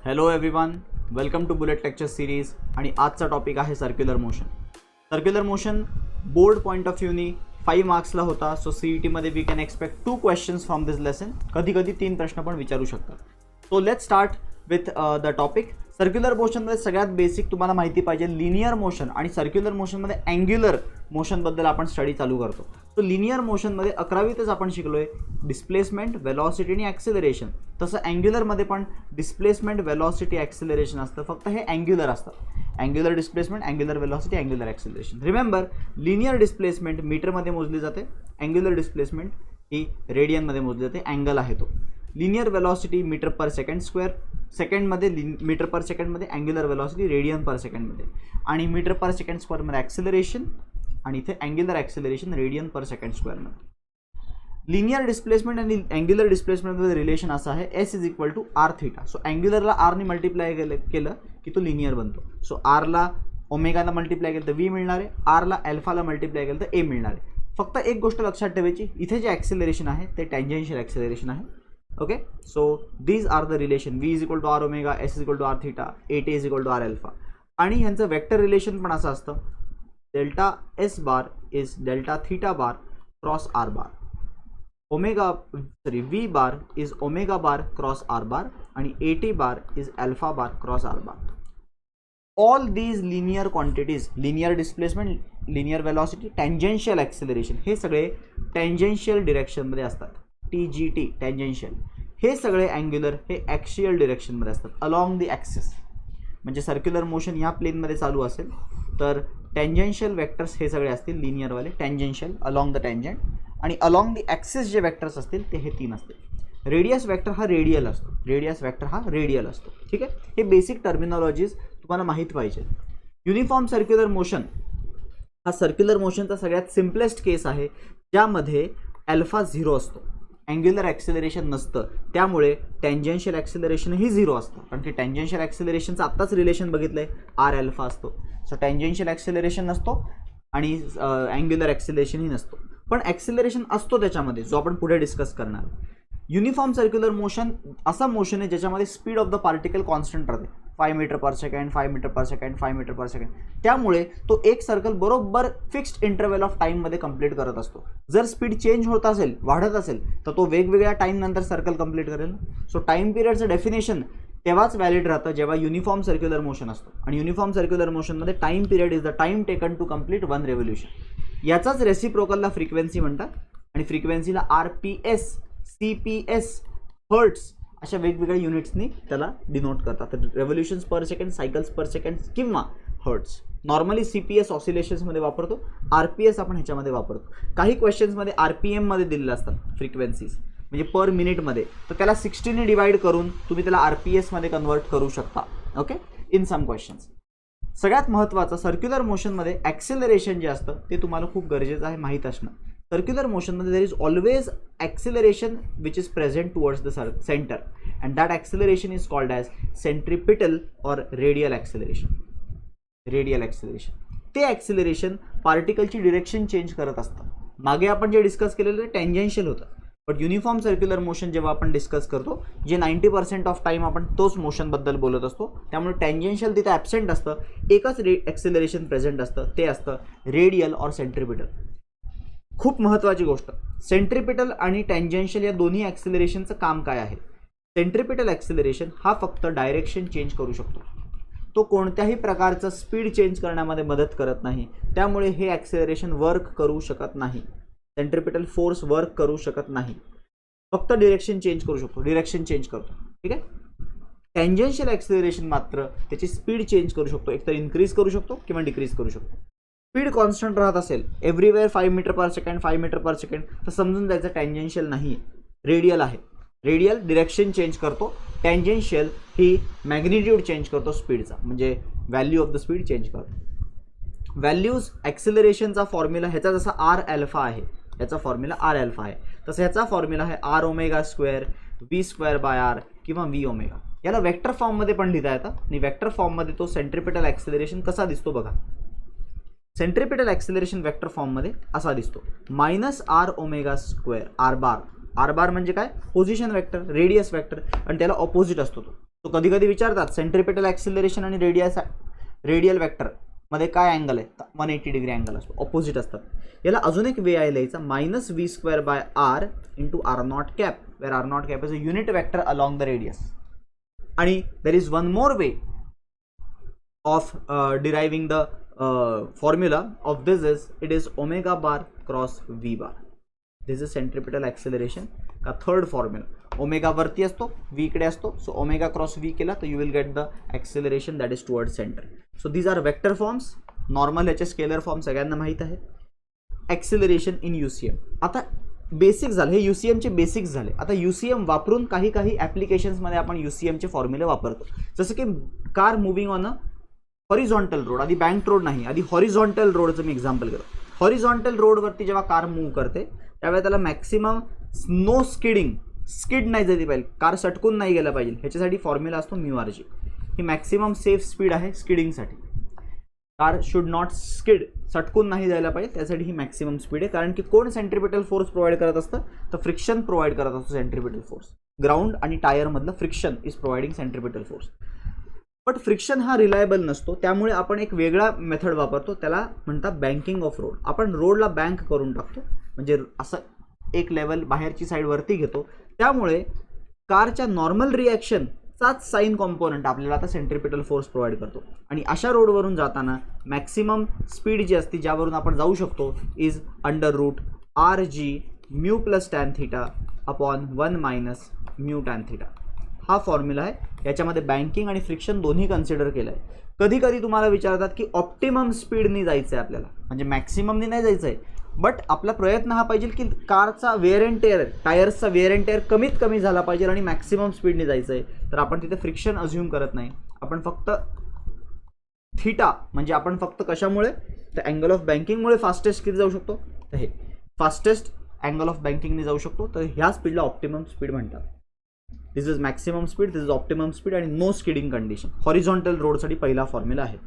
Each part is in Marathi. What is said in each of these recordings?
Hello everyone, welcome to bullet lecture series. आणि आजचा टॉपिक आहे circular motion. Circular motion board point of व्ह्यूनी 5 मार्क्सला होता. सो CETमध्ये we can expect 2 questions from this lesson. कधी कधी 3 प्रश्न पण विचारू शकतात. So let's start with the topic. Circular मोशनमध्ये सगळ्यात बेसिक तुम्हाला माहिती पाहिजे लिनियर मोशन आणि सर्क्युलर मोशनमध्ये अँग्युलर मोशनबद्दल आपण स्टडी चालू करतो. सो लिनियर मोशनमध्ये 11वीतच आपण शिकलोय डिस्प्लेसमेंट, वेलॉसिटी आणि ॲक्सिलरेशन. तसं अँग्युलरमध्ये पण डिस्प्लेसमेंट, वेलॉसिटी, ॲक्सिलरेशन असतं. फक्त हे अँग्युलर असतं. Angular displacement, angular velocity, angular acceleration. Remember, linear displacement मीटरमध्ये मोजली जाते. अँग्युलर डिस्प्लेसमेंट ही रेडियनमध्ये मोजली जाते. अँगल आहे तो. लिनियर वेलॉसिटी मीटर पर सेकंड स्क्वेअर सेकंडमध्ये, मीटर पर सेकंडमध्ये. अँग्युलर वेलॉसिटी रेडियन पर सेकंडमध्ये. आणि मीटर पर सेकंड स्क्वेअरमध्ये ॲक्सिलरेशन आणि इथे अँग्युलर ॲक्सिलरेशन रेडियन पर सेकंड स्क्वेअरमध्ये. लिनियर डिस्प्लेसमेंट आणि अँग्युलर डिस्प्लेसमेंटमध्ये रिलेशन असं आहे S = r θ. सो अँग्युलरला आरने मल्टिप्लाय केलं की तो लिनियर बनतो. सो आरला ओमेगाला मल्टिप्लाय केलं तर V मिळणार आहे, आरला अल्फाला मल्टिप्लाय केलं तर A मिळणार आहे. फक्त एक गोष्ट लक्षात ठेवायची, इथे जे ॲक्सिलरेशन आहे ते टँजेन्शियल ॲक्सिलरेशन आहे. Okay, so these are the relation. V = r omega, S = r θ, at = r alpha. आणि ह्यांचं वेक्टर रिलेशन पण असं असतं, delta S bar is delta theta bar cross R bar. V bar is omega bar cross R bar आणि AT bar is alpha bar cross R bar. All these linear quantities, linear displacement, linear velocity, tangential acceleration, हे सगळे टँजेन्शियल डिरेक्शनमध्ये असतात. TGT tangential. हे सगळे अँग्युलर हे ॲक्सियल डिरेक्शनमध्ये असतात, अलॉंग द ॲक्सिस. म्हणजे सर्क्युलर मोशन ह्या प्लेनमध्ये चालू असेल तर टँजेन्शियल वेक्टर्स हे सगळे असतील लिनियरवाले, टँजेन्शियल अलॉंग द टँजंट. आणि अलॉंग द ॲक्सिस जे वेक्टर्स असतील ते हे 3 असतील. रेडियस वेक्टर हा रेडियल असतो. रेडियस वेक्टर हा रेडियल असतो. ठीक आहे, हे बेसिक टर्मिनॉलॉजीज तुम्हाला माहीत पाहिजे. युनिफॉर्म सर्क्युलर मोशन हा सर्क्युलर मोशनचा सगळ्यात सिम्पलेस्ट केस आहे, ज्यामध्ये अल्फा 0 असतो. अँग्युलर ॲक्सिलरेशन नसतं, त्यामुळे टँजेन्शियल ॲक्सिलरेशनही 0 असतं. कारण की टँजेन्शियल ॲक्सिलरेशनचं आत्ताच रिलेशन बघितलं आहे, आर अल्फा असतो. सो टँजेन्शियल ॲक्सिलरेशन नसतो आणि अँग्युलर ॲक्सिलरेशनही नसतो. पण ॲक्सिलरेशन असतो त्याच्यामध्ये, जो आपण पुढे डिस्कस करणार. युनिफॉर्म सर्क्युलर मोशन असा मोशन आहे ज्याच्यामध्ये speed of the particle constant राहते. 5 मीटर पर सेकंड, 5 मीटर पर सेकंड, 5 मीटर पर सेकंड. त्यामुळे तो एक सर्कल बरोबर फिक्स्ड इंटरव्हल ऑफ टाईममध्ये कंप्लीट करत असतो. जर स्पीड चेंज होत असेल, वाढत असेल, तर तो वेगवेगळ्या टाईम नंतर सर्कल कंप्लीट करेल. सो टाईम पिरियडचं डेफिनेशन तेव्हाच व्हॅलिड राहतं जेव्हा युनिफॉर्म सर्क्युलर मोशन असतो. आणि युनिफॉर्म सर्क्युलर मोशनमध्ये time period is the time taken to complete 1 revolution. याचाच रेसिप्रोकलला फ्रिक्वेन्सी म्हणतात. आणि फ्रिक्वेन्सीला RPS, CPS, हर्ट्स अशा वेगवेगळ्या युनिट्सनी त्याला डिनोट करतात. रेव्होल्युशन्स पर सेकंड, सायकल्स पर सेकंड किंवा हर्ट्स. नॉर्मली CPS ऑसिलेशन्समध्ये वापरतो, RPS आपण ह्याच्यामध्ये वापरतो. काही क्वेश्चन्समध्ये RPM मध्ये दिलेले असतात फ्रिक्वेन्सीज, म्हणजे पर मिनिटमध्ये, तर त्याला 60 ने डिवाइड करून तुम्ही त्याला RPS मध्ये कन्वर्ट करू शकता. Okay, in some questions. सगळ्यात महत्त्वाचं सर्क्युलर मोशनमध्ये ॲक्सिलरेशन जे असतं ते तुम्हाला खूप गरजेचं आहे माहीत असणं. सर्क्युलर मोशनमध्ये there is always acceleration which is present towards the centre, and that acceleration is called as centripetal or radial acceleration. Radial acceleration ते ॲक्सिलरेशन पार्टिकलची डिरेक्शन चेंज करत असतं. मागे आपण जे डिस्कस केलेलं ते टँजेन्शियल होतं. बट युनिफॉर्म सर्क्युलर मोशन जेव्हा आपण डिस्कस करतो, जे 90% ऑफ टाईम आपण तोच मोशनबद्दल बोलत असतो, त्यामुळे टँजेन्शियल तिथे ॲब्सेंट असतं. एकच ॲक्सिलरेशन प्रेझेंट असतं, ते असतं रेडियल ऑर सेंट्रिपिटल. खूप महत्त्वाची गोष्ट, सेंट्रिपिटल आणि टँजेन्शियल या दोन्ही ॲक्सिलरेशनचं काम काय आहे? सेंट्रिपिटल ॲक्सिलरेशन हा फक्त डायरेक्शन चेंज करू शकतो. तो कोणत्याही प्रकारचं स्पीड चेंज करण्यामध्ये मदत करत नाही. त्यामुळे हे ॲक्सिलरेशन वर्क करू शकत नाही. सेंट्रिपिटल फोर्स वर्क करू शकत नाही, फक्त डिरेक्शन चेंज करू शकतो. डिरेक्शन चेंज करतो. ठीक आहे. टँजेन्शियल ॲक्सिलरेशन मात्र त्याची स्पीड चेंज करू शकतो, एकतर इन्क्रीज करू शकतो किंवा डिक्रीज करू शकतो. स्पीड कॉन्स्टंट राहत असेल एव्हरीवेअर 5 मीटर पर सेकंड, 5 मीटर पर सेकंड, तर समजून जायचं टँजेन्शियल नाही, रेडियल आहे. रेडियल डिरेक्शन चेंज करतो, टँजेन्शियल ही मॅग्निट्यूड चेंज करतो स्पीडचा, म्हणजे value of the speed change करतो. व्हॅल्यूज ॲक्सिलरेशनचा फॉर्म्युला ह्याचा जसा R अल्फा आहे, याचा फॉर्म्युला R अल्फा आहे, तसं ह्याचा फॉर्म्युला आहे R ओमेगा स्क्वेअर V²/R किंवा V ओमेगा. याला वेक्टर फॉर्ममध्ये पण लिहिता येतं. आणि वेक्टर फॉर्ममध्ये तो सेंट्रिपिटल ॲक्सिलरेशन कसा दिसतो बघा. सेंट्रिपिटल ॲक्सिलरेशन वेक्टर फॉर्ममध्ये असा दिसतो, -R ओमेगा स्क्वेअर R बार. R बार म्हणजे काय? पोझिशन वेक्टर, रेडियस वेक्टर, आणि त्याला ऑपोजिट असतो तो. सो कधी कधी विचारतात सेंट्रिपेटल ॲक्सिलरेशन आणि रेडियल वेक्टर मध्ये काय अँगल आहे, 180 डिग्री अँगल असतो, ऑपोजिट असतात. याला अजून एक वे आहे लिहायचा, -v²/r into r0 cap, where r0 cap is a unit vector along the radius. आणि there is one more way of deriving the formula of this is it is omega bar cross v bar. This is centripetal acceleration का थर्ड फॉर्म्युला. ओमेगा वरती असतो, v इकडे असतो, सो ओमेगा क्रॉस v केला तर you will get the acceleration that is toward center. So these are vector forms. Normal याचे स्केलर फॉर्म सगळ्यांना माहीत आहे. Acceleration in UCM. आता बेसिक झाले, हे UCMचे बेसिक्स झाले. आता UCM वापरून काही ॲप्लिकेशन्समध्ये आपण UCMचे फॉर्म्युले वापरतो. जसं की car moving on a horizontal road, आधी बँक रोड नाही, आधी हॉरिझॉन्टल रोडचं मी एक्झाम्पल घेतो. हॉरिझॉन्टल रोडवरती जेव्हा कार मूव्ह करते त्यावेळेला त्याला मॅक्सिमम नो स्किड नाही झाली पाहिजे, कार सटकून नाही गेला पाहिजे, ह्याच्यासाठी फॉर्म्युला असतो μRG. ही मॅक्सिमम सेफ स्पीड आहे स्किडिंगसाठी. कार शुड नॉट स्किड, सटकून नाही जायला पाहिजे, त्यासाठी ही मॅक्सिमम स्पीड आहे. कारण की कोण सेंट्रिपेटल फोर्स प्रोव्हाइड करत असतं, तर फ्रिक्शन प्रोव्हाइड करत असतो सेंट्रिपेटल फोर्स. ग्राउंड आणि टायरमधलं friction is providing centripetal force. But friction हा रिलायबल नसतो, त्यामुळे आपण एक वेगळा मेथड वापरतो, त्याला म्हणतात बँकिंग ऑफ रोड. आपण रोडला बँक करून टाकतो, म्हणजे असं एक लेवल बाहेरची साईड वरती घेतो, त्यामुळे कारच्या नॉर्मल रिॲक्शनचाच साईन कॉम्पोनंट आपल्याला आता सेंट्रिपेटल फोर्स प्रोव्हाइड करतो. आणि अशा रोडवरून जाताना मॅक्सिमम स्पीड जी असते ज्यावरून आपण जाऊ शकतो is √RG μ + tan θ upon 1 - μ tan θ. हा फॉर्म्युला आहे. याच्यामध्ये बँकिंग आणि फ्रिक्शन दोन्ही कन्सिडर केलं आहे. कधी कधी तुम्हाला विचारतात की ऑप्टिमम स्पीडनी जायचं आहे आपल्याला, म्हणजे मॅक्सिममनी नाही जायचं आहे, बट आपला प्रयत्न हा पाहिजे की कारचा वेअर अँड टेअर, टायर्सचा वेअर अँड टेअर कमीत कमी झाला पाहिजे आणि मॅक्सिमम स्पीडने जायचं आहे. तर आपण तिथे फ्रिक्शन अज्युम करत नाही, आपण फक्त थीटा, म्हणजे आपण फक्त कशामुळे, तर अँगल ऑफ बँकिंगमुळे फास्टेस्ट किती जाऊ शकतो, तर हे फास्टेस्ट अँगल ऑफ बँकिंगने जाऊ शकतो. तर ह्या स्पीडला ऑप्टिमम स्पीड म्हणतात. This is maximum speed, this is optimum speed आणि नो स्किडिंग कंडिशन. हॉरिझॉन्टल रोडसाठी पहिला फॉर्म्युला आहे.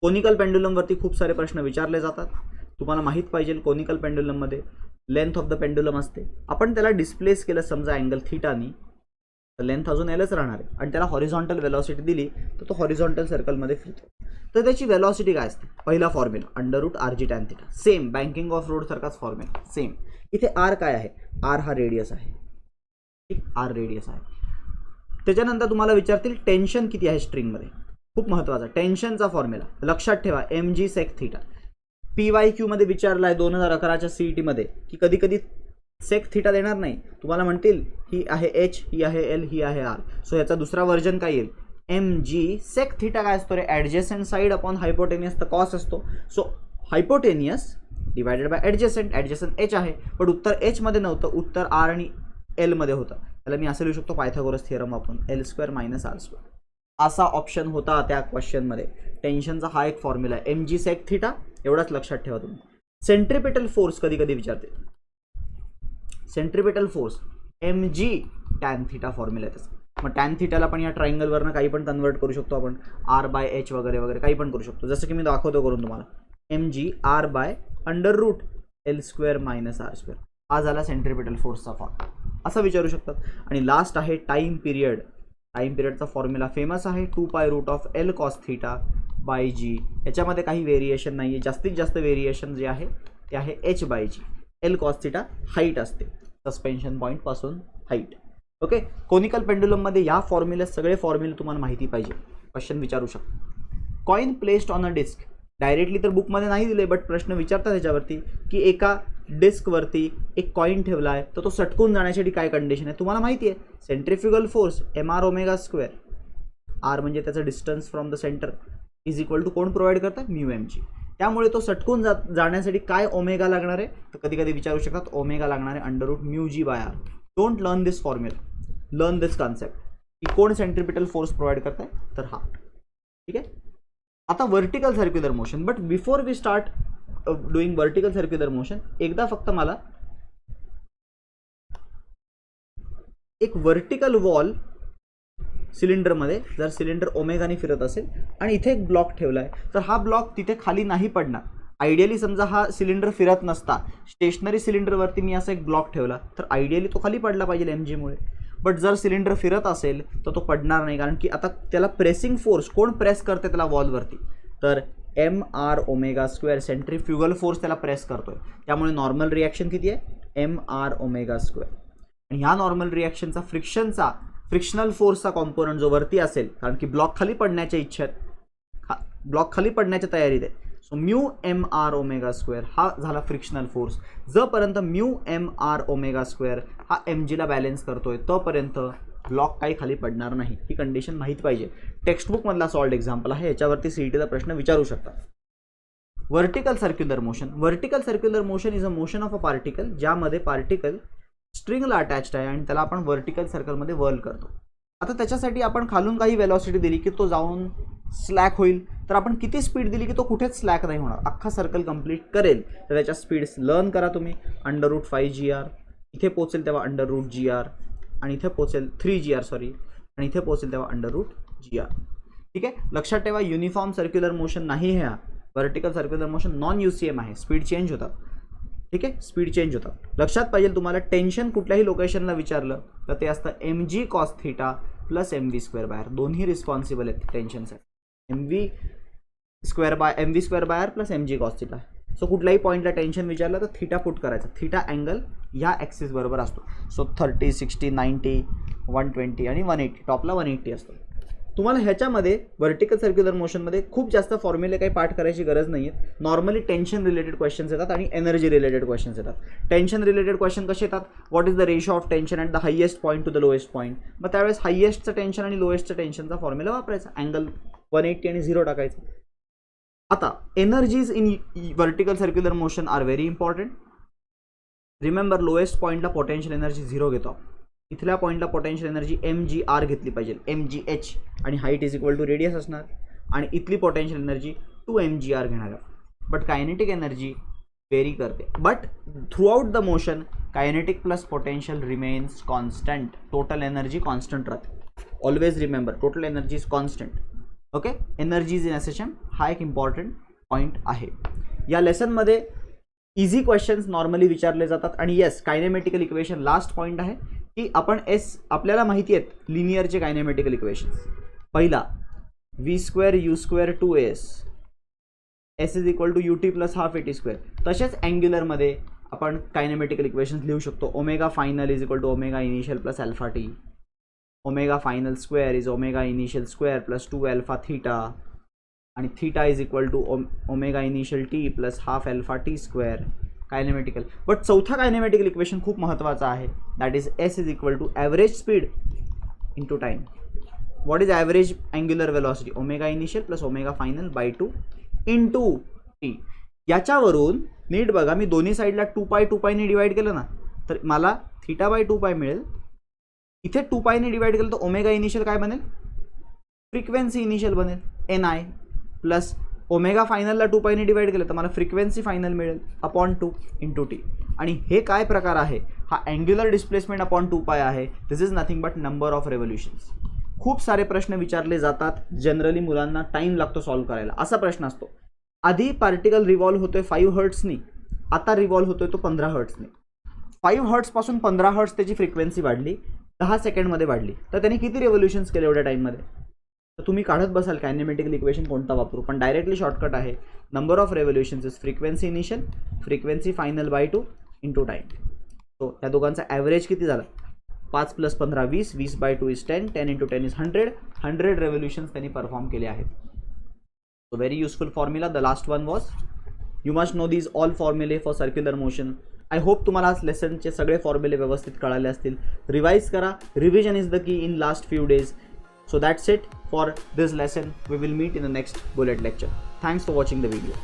कोनिकल पेंडुलमवरती खूप सारे प्रश्न विचारले जातात. तुम्हाला माहीत पाहिजे कोनिकल पेंडुलममध्ये लेंथ ऑफ द पेंडुलम असते. आपण त्याला डिस्प्लेस केलं समजा अँगल थीटानी, तर लेंथ अजून एलच राहणार आहे, आणि त्याला हॉरिझॉन्टल वेलॉसिटी दिली तर तो हॉरिझॉन्टल सर्कलमध्ये फिरतो. तर त्याची वेलॉसिटी काय असते, पहिला formula √RG tan θ. Same banking of road सारखाच फॉर्म्युला सेम. इथे R काय आहे, R हा रेडियस आहे, R रेडियस आहे. त्याच्यानंतर तुम्हाला विचारतील टेन्शन किती आहे स्ट्रिंगमध्ये, खूप महत्त्वाचा टेन्शनचा फॉर्म्युला लक्षात ठेवा, mg sec θ. PYQ मध्ये विचारला आहे 2011च्या CET मध्ये की कधी कधी सेक थीटा देणार नाही, तुम्हाला म्हणतील ही आहे H, ही आहे L, ही आहे R. सो याचा दुसरा व्हर्जन काय येईल, mg sec θ काय असतो रे, ॲडजेसंट साईड अपॉन हायपोटेनियस तर कॉस असतो. So hypotenuse divided by adjacent, adjacent H आहे, पण उत्तर H मध्ये नव्हतं, उत्तर R आणि L मध्ये होतं. त्याला मी असं लिहू शकतो पायथागोरस थिअरम वापरून L² - R². असा ऑप्शन होता त्या क्वेश्चनमध्ये. टेन्शनचा हा एक फॉर्म्युला आहे, mg sec θ, एवढाच लक्षात ठेवा तुम्ही. सेंट्रिपेटल फोर्स कधी कधी विचारते, centripetal force mg tan θ formula आहे त्याचा. मग tan θला पण या ट्रायंगलवरनं काही पण कन्वर्ट करू शकतो आपण, R/H वगैरे वगैरे काही पण करू शकतो, जसं की मी दाखवतो करून तुम्हाला. mg R/√L² - R². हा झाला सेंट्रिपेटल फोर्सचा फॉर्म, असं विचारू शकतात. आणि लास्ट आहे टाईम पिरियड. टाईम पिरियडचा फॉर्म्युला फेमस आहे 2π√L cos θ/g. याच्यामध्ये काही व्हेरिएशन नाही आहे, जास्तीत जास्त व्हेरिएशन जे आहे ते आहे h/g. L cos θ हाईट असते, सस्पेन्शन पॉईंटपासून हाईट. ओके, कोनिकल पेंडुलममध्ये या फॉर्म्युले सगळे फॉर्म्युले तुम्हाला माहिती पाहिजे, क्वेश्चन विचारू शकतो. Coin placed on a disc, directly तर बुकमध्ये नाही दिले, बट प्रश्न विचारतात त्याच्यावरती की एका डिस्कवरती एक कॉइन ठेवला आहे तर तो सटकून जाण्यासाठी काय कंडिशन आहे, तुम्हाला माहिती आहे. सेंट्रिफ्युगल फोर्स mR², R म्हणजे त्याचं distance from the center is equal to कोण प्रोव्हाइड करतात, μmg. त्यामुळे तो सटकून जाण्यासाठी काय ओमेगा लागणार आहे, तर कधी कधी विचारू शकतात ओमेगा लागणार आहे √μg/r. Don't learn this formula, learn this concept की कोण सेंट्रिपेटल फोर्स प्रोव्हाइड करताय, तर हा. ठीक आहे. आता vertical circular motion, but before we start doing vertical circular motion, एकदा फक्त मला एक वर्टिकल वॉल सिलेंडरमध्ये, जर सिलेंडर ओमेगाने फिरत असेल आणि इथे एक ब्लॉक ठेवला आहे, तर हा ब्लॉक तिथे खाली नाही पडणार. आयडियली समजा हा सिलेंडर फिरत नसता, स्टेशनरी सिलेंडरवरती मी असा एक ब्लॉक ठेवला, तर आयडियली तो खाली पडला पाहिजे mg मुळे. बट जर सिलेंडर फिरत असेल तर तो पडणार नाही, कारण की आता त्याला प्रेसिंग फोर्स कोण प्रेस करते त्याला वॉलवरती, तर mr⍵² सेंट्रीफ्युगल फोर्स त्याला प्रेस करतोय. त्यामुळे नॉर्मल रिॲक्शन किती आहे mr⍵². आणि ह्या नॉर्मल रिॲक्शनचा फ्रिक्शनल फोर्सचा कॉम्पोनंट जो वरती असेल, कारण की ब्लॉक खाली पडण्याच्या इच्छेत, ब्लॉक खाली पडण्याच्या तयारीत आहे. सो μmr⍵² हा झाला फ्रिक्शनल फोर्स. जोपर्यंत μmr⍵² हा mgला बॅलन्स करतोय तोपर्यंत ब्लॉक काही खाली पडणार नाही. ही कंडिशन माहीत पाहिजे. टेक्स्टबुक मधला सॉल्ड एक्झाम्पल आहे, याच्यावरती सीईटीचा प्रश्न विचारू शकता. Vertical circular motion is a motion of a particle, ज्यामध्ये पार्टिकल स्ट्रिंगला अटॅच्ड आहे आणि त्याला आपण वर्टिकल सर्कलमध्ये वर्ल करतो. आता त्याच्यासाठी आपण खालून काही वेलॉसिटी दिली की तो जाऊन स्लॅक होईल, तर आपण किती स्पीड दिली की तो कुठेच स्लॅक नाही होणार, अख्खा सर्कल कंप्लीट करेल. तर त्याच्या स्पीड्स लर्न करा तुम्ही. √5gr, इथे पोहोचेल तेव्हा √gr, आणि इथे पोहोचेल 3gr सॉरी, आणि इथे पोहोचेल तेव्हा √gr. ठीक आहे, लक्षात ठेवा युनिफॉर्म सर्क्युलर मोशन नाही आहे हा. Vertical circular motion non UCM आहे, स्पीड चेंज होतात. ठीक आहे, स्पीड चेंज होतात. लक्षात पाहिजे तुम्हाला, टेन्शन कुठल्याही लोकेशनला विचारलं तर ते असतं mg cos θ प्लस mv²/r, दोन्ही रिस्पॉन्सिबल आहेत टेन्शनसाठी. mv²/r plus mg cos θ. So कुठल्याही पॉईंटला टेन्शन विचारलं तर थीटा पुट करायचा. थीटा अँगल ह्या ॲक्सिस बरोबर असतो. सो 30, 60, 90, 120 आणि 180, टॉपला 180 असतो. तुम्हाला ह्याच्यामध्ये वर्टिकल सर्क्युलर मोशनमध्ये खूप जास्त फॉर्म्युले काही पाठ करायची गरज नाही आहे. नॉर्मली टेन्शन रिलेटेड क्वेश्चन्स येतात आणि एनर्जी रिलेटेड क्वेश्चन्स येतात. टेन्शन रिलेटेड क्वेश्चन कसे येतात, what is the ratio of tension at the highest point two the lowest point. मग त्यावेळेस हायेस्टचं टेन्शन आणि लोएस्टचं टेन्शनचा फॉर्म्युला वापरायचा, अँगल 180 आणि 0 टाकायचं. आता energies in vertical circular motion are very important. Remember, lowest पॉईंटला पोटेन्शियल एनर्जी 0 घेतो. इथल्या पॉईंटला पोटेन्शियल एनर्जी mgr घेतली पाहिजे, mgh, आणि height is equal to radius असणार. आणि इथली पोटेन्शियल एनर्जी 2mgr घेणार आहे. बट कायनेटिक एनर्जी वेरी करते. But throughout the motion kinetic plus potential remains constant. Total energy constant राहते. Always remember, total energy is constant. Okay, energies in SHM हा एक इम्पॉर्टंट पॉईंट आहे. या लेसनमध्ये इझी क्वेश्चन्स नॉर्मली विचारले जातात. आणि येस, कायनेमॅटिकल इक्वेशन लास्ट पॉईंट आहे की आपण आपल्याला माहिती आहेत लिनियरचे कायनेमॅटिकल इक्वेशन्स. पहिला v² u² 2as, s is equal to ut plus half at². तसेच अँग्युलरमध्ये आपण कायनेमॅटिकल इक्वेशन्स लिहू शकतो. Omega final is equal to omega initial plus alpha T. Omega final square is omega initial square plus 2 alpha theta, आणि theta is equal to omega initial T plus half alpha t². Kinematical. But चौथा कायनेमॅटिकल इक्वेशन खूप महत्त्वाचा आहे, that is s is equal to average speed into time. What is average angular velocity, omega initial plus omega final by 2 into t. याच्यावरून नीट बघा, मी दोन्ही साईडला 2π ने डिवाइड केलं ना, तर मला θ/2π मिळेल. इथे 2π ने डिवाइड केलं तर ओमेगा इनिशियल काय बनेल, फ्रिक्वेन्सी इनिशियल बनेल ni, प्लस ओमेगा फायनलला 2π ने डिवाइड केलं तर मला फ्रिक्वेन्सी फायनल मिळेल अपॉन 2 इंटू टी. आणि हे काय प्रकार आहे, हा अँग्युलर डिस्प्लेसमेंट अपॉन 2π आहे. This is nothing but number of revolutions. खूप सारे प्रश्न विचारले जातात, जनरली मुलांना टाईम लागतो सॉल्व्ह करायला. असा प्रश्न असतो, आधी पार्टिकल रिव्हॉल्व होतोय 5 हर्ट्सनी, आता रिव्हॉल्व होतोय तो 15 हर्ट्सनी. 5 हर्ट्सपासून 15 हर्ट्स त्याची फ्रिक्वेन्सी वाढली, 10 सेकंडमध्ये वाढली, तर त्यांनी किती रेव्होल्युशन्स केले एवढ्या टाईममध्ये. तर तुम्ही काढत बसाल कायनेमॅटिकल इक्वेशन कोणता वापरू, पण डायरेक्टली शॉर्टकट आहे. Number of revolutions is frequency initial, frequency final by 2 into time. So या दोघांचा ॲव्हरेज किती झाला, 5 + 15 20, 20/2 इज 10, 10 × 10 इज 100 रेव्होल्युशन्स त्यांनी परफॉर्म केले आहेत. So very useful formula. The last one was, you must know these all फॉर्म्युले for circular motion. I hope तुम्हाला आज लेसनचे सगळे फॉर्म्युले व्यवस्थित कळाले असतील. रिवाइज करा, revision is the key in last few days. So that's it for this lesson. We will meet in the next bullet lecture. Thanks for watching the video.